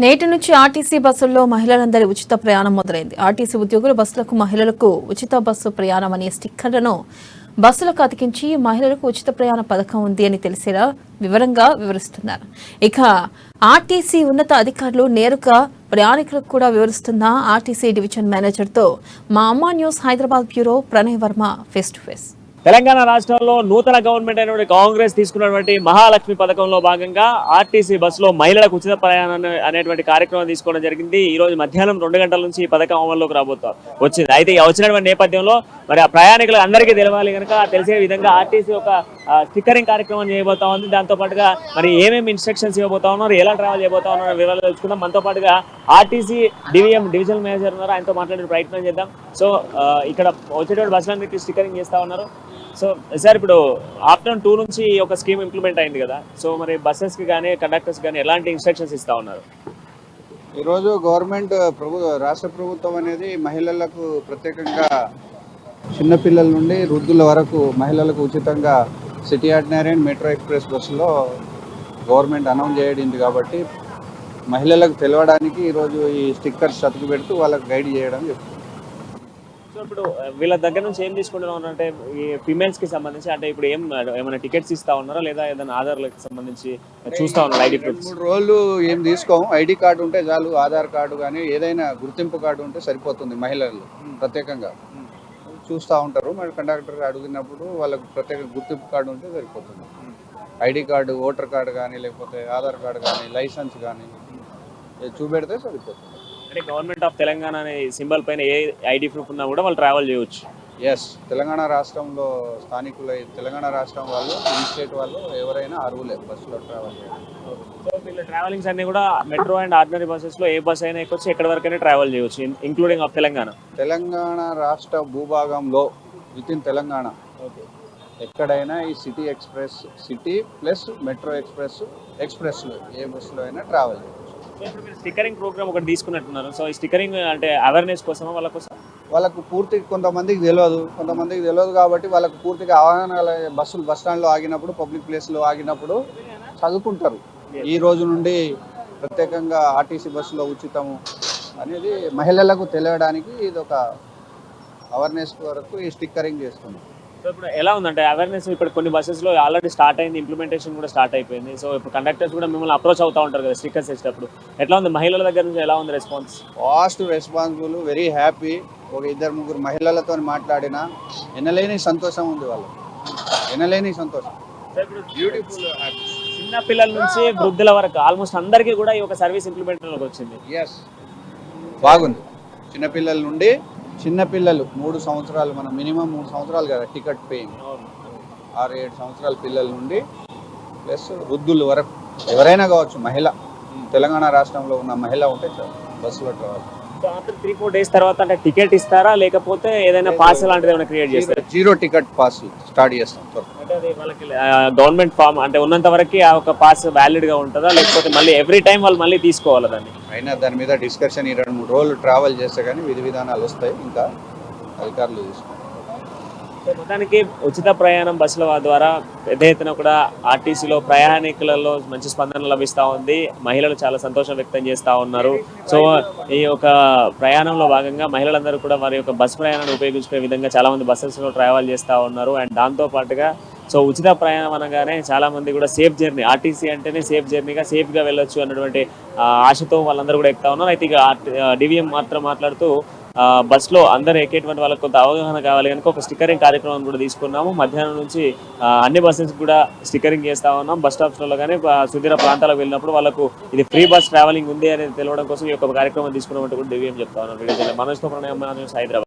నేటి నుంచి ఆర్టీసీ బస్సుల్లో మహిళలందరి ఉచిత ప్రయాణం మొదలైంది. ఆర్టీసీ ఉద్యోగులు బస్సులకు మహిళలకు ఉచిత బస్సు ప్రయాణం అనే స్టిక్కర్లను బస్సులకు అతికించి మహిళలకు ఉచిత ప్రయాణ పథకం ఉంది అని తెలిసేలా వివరంగా వివరిస్తున్నారు. ఇక ఆర్టీసీ ఉన్నత అధికారులు నేరుగా ప్రయాణికులకు కూడా వివరిస్తున్న ఆర్టీసీ డివిజన్ మేనేజర్తో మా అమ్మా news Hyderabad bureau Pranay Varma face to face. Telangana రాష్ట్రంలో నూతన గవర్నమెంట్ అయినటువంటి కాంగ్రెస్ తీసుకున్నటువంటి మహాలక్ష్మి పథకంలో భాగంగా ఆర్టీసీ బస్సులో మహిళలకు ఉచిత ప్రయాణం అనేటువంటి కార్యక్రమం తీసుకోవడం జరిగింది. ఈ రోజు మధ్యాహ్నం 2 గంటల నుంచి ఈ పథకం అమల్లోకి వచ్చింది. అయితే వచ్చినటువంటి నేపథ్యంలో మరి ఆ ప్రయాణికులు అందరికీ తెలవాలి కనుక తెలిసే విధంగా ఆర్టీసీ ఒక స్టిక్కరింగ్ కార్యక్రమం చేయబోతా ఉంది. దాంతో పాటుగా మరి ఏమేమి ఇన్స్ట్రక్షన్స్ ఇవ్వబోతా ఉన్నారు, ఎలా ట్రావెల్ చేయబోతా ఉన్నారు వివరాలు తెలుసుకుందాం. మనతో పాటుగా ఆర్టీసీ డివిజనల్ మేనేజర్ ఉన్నారు, ఆయనతో మాట్లాడే ప్రయత్నం చేద్దాం. సో ఇక్కడ వచ్చేటువంటి బస్సులన్నిటి స్టిక్కరింగ్ చేస్తా ఉన్నారు. సో సార్, ఇప్పుడు ఆఫ్టర్నూన్ 2 నుంచి ఒక స్కీమ్ ఇంప్లిమెంట్ అయింది కదా, సో మరి బస్సెస్కి కానీ కండక్టర్స్ కానీ ఎలాంటి ఇన్స్ట్రక్షన్స్ ఇస్తా ఉన్నారు? ఈరోజు గవర్నమెంట్ రాష్ట్ర ప్రభుత్వం అనేది మహిళలకు ప్రత్యేకంగా చిన్నపిల్లల నుండి వృద్ధుల వరకు మహిళలకు ఉచితంగా city ordinary and metro express బస్సులో గవర్నమెంట్ అనౌన్స్ చేయడింది కాబట్టి మహిళలకు తెలవడానికి ఈరోజు ఈ స్టిక్కర్స్ అతుకు పెడుతూ వాళ్ళకి గైడ్ చేయడం చెప్తుంది. సో ఇప్పుడు వీళ్ళ దగ్గర నుంచి ఏం తీసుకుంటున్నాం అంటే ఈ ఫిమేల్స్కి సంబంధించి అంటే ఇప్పుడు ఏమైనా టికెట్స్ ఇస్తా ఉన్నారా లేదా ఏదైనా ఆధార్లకు సంబంధించి చూస్తా ఉన్నారు? ఐడి ప్రూఫ్ 3 రోజులు ఏం తీసుకోము, ఐడి కార్డు ఉంటే చాలు, ఆధార్ కార్డు కానీ ఏదైనా గుర్తింపు కార్డు ఉంటే సరిపోతుంది. మహిళలు ప్రత్యేకంగా చూస్తూ ఉంటారు, మరి కండక్టర్ అడిగినప్పుడు వాళ్ళకు ప్రత్యేక గుర్తింపు కార్డు ఉంటే సరిపోతుంది. ఐడి కార్డు, ఓటర్ కార్డు కానీ లేకపోతే ఆధార్ కార్డు కానీ లైసెన్స్ కానీ చూపెడితే సరిపోతుంది. అంటే గవర్నమెంట్ ఆఫ్ తెలంగాణ అనే సింబల్ పైన ఏ ఐడి ప్రూఫ్ ఉన్నా కూడా వాళ్ళు ట్రావెల్ చేయవచ్చు. ఎస్, తెలంగాణ రాష్ట్రంలో స్థానికులు, తెలంగాణ రాష్ట్రం వాళ్ళు, ఈ స్టేట్ వాళ్ళు ఎవరైనా అర్హులే బస్సులో ట్రావెల్ చేయడం. సో వీళ్ళ ట్రావెలింగ్స్ అన్ని కూడా మెట్రో అండ్ ఆర్డినరీ బస్సెస్లో ఏ బస్ అయినా ఎక్కొచ్చి ఎక్కడి వరకైనా ట్రావెల్ చేయవచ్చు, ఇంక్లూడింగ్ ఆఫ్ తెలంగాణ రాష్ట్ర భూభాగంలో విత్ ఇన్ తెలంగాణ ఎక్కడైనా ఈ city express, city plus metro ఎక్స్ప్రెస్లో ఏ బస్సులో అయినా ట్రావెల్ చేయవచ్చు. స్టిక్కరింగ్ ప్రోగ్రామ్ ఒకటి తీసుకున్నట్టున్నారు. సో ఈ స్టిక్కరింగ్ అంటే అవేర్నెస్ కోసమా వాళ్ళ కోసం? వాళ్ళకు పూర్తి కొంతమందికి తెలియదు కాబట్టి వాళ్ళకు పూర్తిగా అవగాహన. బస్సులు బస్ స్టాండ్లో ఆగినప్పుడు, పబ్లిక్ ప్లేస్లో ఆగినప్పుడు చదువుకుంటారు. ఈ రోజు నుండి ప్రత్యేకంగా ఆర్టీసీ బస్సులో ఉచితము అనేది మహిళలకు తెలియడానికి ఇది ఒక అవేర్నెస్ వరకు ఈ స్టిక్కరింగ్ చేస్తుంది. సో ఇప్పుడు ఎలా ఉందంటే అవేర్నెస్? ఇప్పుడు కొన్ని బస్సెస్లో ఆల్రెడీ స్టార్ట్ అయింది, ఇంప్లిమెంటేషన్ కూడా స్టార్ట్ అయిపోయింది. సో ఇప్పుడు కండక్టర్స్ కూడా మిమ్మల్ని అప్రోచ్ అవుతూ ఉంటారు కదా స్టిక్కర్స్ వేసేటప్పుడు, ఎట్లా ఉంది మహిళల దగ్గర నుంచి? ఎలా ఉంది response? Fast responsible, very happy. ఒక 2-3 మహిళలతో మాట్లాడినా ఎనలేని సంతోషం ఉంది వాళ్ళకి, ఎనలేని సంతోషం. బ్యూటిఫుల్. చిన్న పిల్లల నుంచి వృద్ధుల వరకు ఆల్మోస్ట్ అందరికీ కూడా ఈ ఒక సర్వీస్ ఇంప్లిమెంటేషన్లోకి వచ్చింది. ఎస్, బాగుంది. చిన్నపిల్లల నుండి, చిన్నపిల్లలు 3 సంవత్సరాలు, మనం మినిమం 3 సంవత్సరాలు కదా టికెట్ పేయింగ్, 6-7 సంవత్సరాల పిల్లల నుండి ప్లస్ వృద్ధుల వరకు ఎవరైనా కావచ్చు. మహిళ తెలంగాణ రాష్ట్రంలో ఉన్న మహిళ ఉంటే బస్సులో ట్రావెల్. సో ఆఫ్టర్ 3-4 డేస్ తర్వాత అంటే టికెట్ ఇస్తారా, లేకపోతే ఏదైనా పాస్ లాంటిది ఏమైనా క్రియేట్ చేస్తారా? 0 టికెట్ పాస్ స్టార్ట్ చేస్తాం. అంటే అది వాళ్ళకి గవర్నమెంట్ ఫామ్ అంటే ఉన్నంత వరకు ఆ ఒక పాస్ వ్యాలిడ్ గా ఉంటుందా, లేకపోతే మళ్ళీ ఎవ్రీ టైం వాళ్ళు మళ్ళీ తీసుకోవాలి దాన్ని? అయినా దాని మీద డిస్కషన్ ఈ 2-3 రోజులు ట్రావెల్ చేస్తే కానీ విధి విధానాలు వస్తాయి, ఇంకా అధికారులు తీసుకుంటారు. మొత్తానికి ఉచిత ప్రయాణం బస్సుల ద్వారా పెద్ద ఎత్తున కూడా ఆర్టీసీలో ప్రయాణికులలో మంచి స్పందన లభిస్తూ ఉంది. మహిళలు చాలా సంతోషం వ్యక్తం చేస్తూ ఉన్నారు. సో ఈ యొక్క ప్రయాణంలో భాగంగా మహిళలందరూ కూడా వారి యొక్క బస్సు ప్రయాణాన్ని ఉపయోగించుకునే విధంగా చాలామంది బస్సెస్లో ట్రావెల్ చేస్తూ ఉన్నారు. అండ్ దాంతోపాటుగా సో ఉచిత ప్రయాణం అనగానే చాలామంది కూడా సేఫ్ జర్నీ, ఆర్టీసీ అంటేనే సేఫ్ జర్నీగా సేఫ్గా వెళ్ళొచ్చు అన్నటువంటి ఆశతో వాళ్ళందరూ కూడా ఎక్కుతా ఉన్నారు. అయితే ఇక డివిఎం మాత్రం మాట్లాడుతూ బస్సులో అందరూ ఎక్కేటువంటి వాళ్ళకి కొంత అవగాహన కావాలి కనుక ఒక స్టిక్కరింగ్ కార్యక్రమం కూడా తీసుకున్నాము. మధ్యాహ్నం నుంచి అన్ని బస్సెస్ కూడా స్టిక్కరింగ్ చేస్తూ ఉన్నాం. బస్ స్టాప్స్లో కానీ సుదూర ప్రాంతాలకు వెళ్ళినప్పుడు వాళ్ళకు ఇది ఫ్రీ బస్ ట్రావెలింగ్ ఉంది అనేది తెలవడం కోసం ఈ యొక్క కార్యక్రమం తీసుకున్నామంటే కూడా డివిఎం చెప్తా ఉన్నాం. మనోజ్తో ప్రణయ్, హైదరాబాద్.